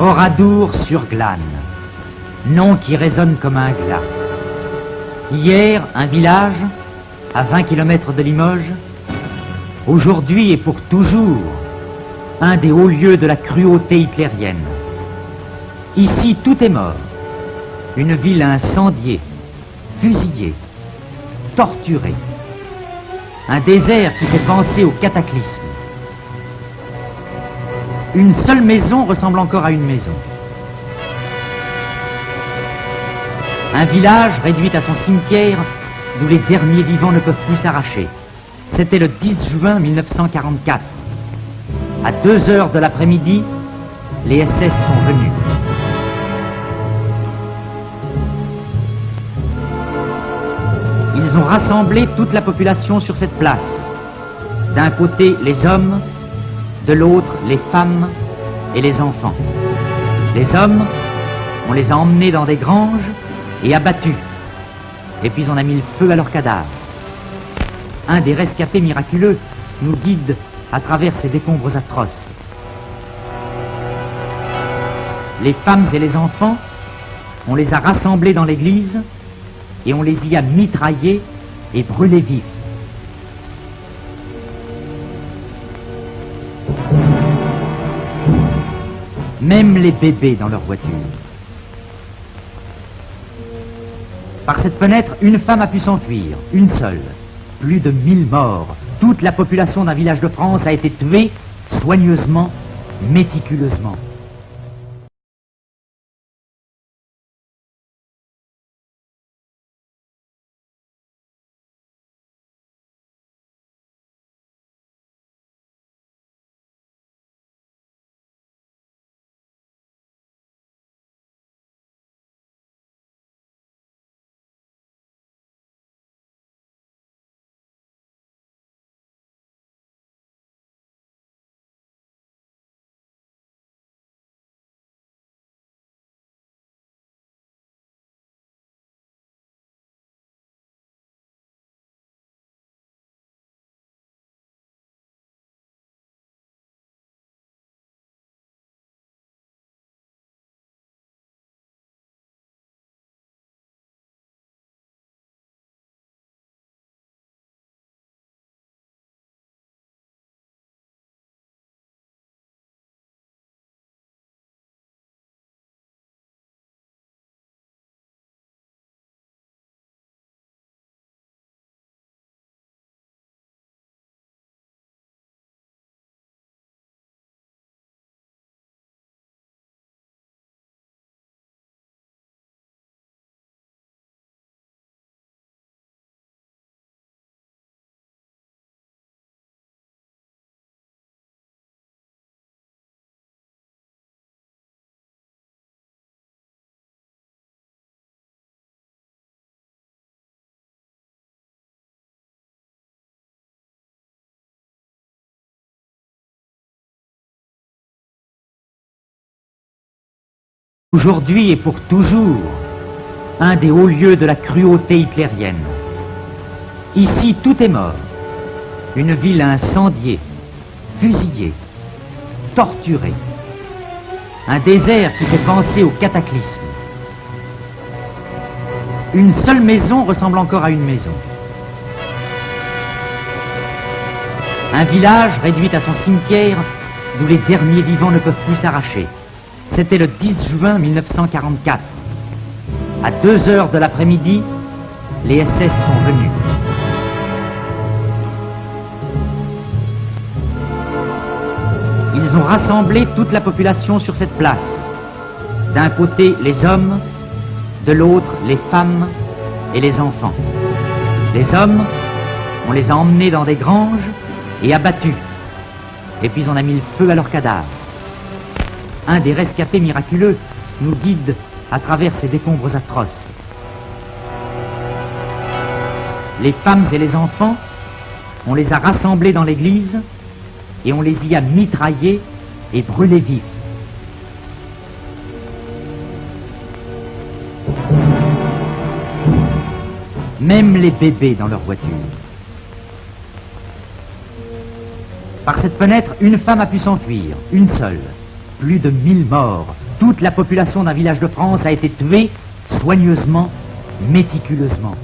Oradour-sur-Glane, nom qui résonne comme un glas. Hier, un village, à 20 km de Limoges. Aujourd'hui et pour toujours, un des hauts lieux de la cruauté hitlérienne. Ici, tout est mort. Une ville incendiée, fusillée, torturée. Un désert qui fait penser au cataclysme. Une seule maison ressemble encore à une maison. Un village réduit à son cimetière d'où les derniers vivants ne peuvent plus s'arracher. C'était le 10 juin 1944. À 2 heures de l'après-midi, les SS sont venus. Ils ont rassemblé toute la population sur cette place. D'un côté, les hommes, de l'autre, les femmes et les enfants. Les hommes, on les a emmenés dans des granges et abattus. Et puis on a mis le feu à leurs cadavres. Un des rescapés miraculeux nous guide à travers ces décombres atroces. Les femmes et les enfants, on les a rassemblés dans l'église et on les y a mitraillés et brûlés vifs. Même les bébés dans leur voiture. Par cette fenêtre, une femme a pu s'enfuir, une seule. Plus de 1000 morts. Toute la population d'un village de France a été tuée soigneusement, méticuleusement. Aujourd'hui et pour toujours, un des hauts lieux de la cruauté hitlérienne. Ici, tout est mort. Une ville incendiée, fusillée, torturée. Un désert qui fait penser au cataclysme. Une seule maison ressemble encore à une maison. Un village réduit à son cimetière d'où les derniers vivants ne peuvent plus s'arracher. C'était le 10 juin 1944. À 2 heures de l'après-midi, les SS sont venus. Ils ont rassemblé toute la population sur cette place. D'un côté, les hommes, de l'autre, les femmes et les enfants. Les hommes, on les a emmenés dans des granges et abattus. Et puis on a mis le feu à leurs cadavres. Un des rescapés miraculeux nous guide à travers ces décombres atroces. Les femmes et les enfants, on les a rassemblés dans l'église et on les y a mitraillés et brûlés vifs. Même les bébés dans leur voiture. Par cette fenêtre, une femme a pu s'enfuir, une seule. Plus de 1000 morts. toute la population d'un village de France a été tuée soigneusement, méticuleusement.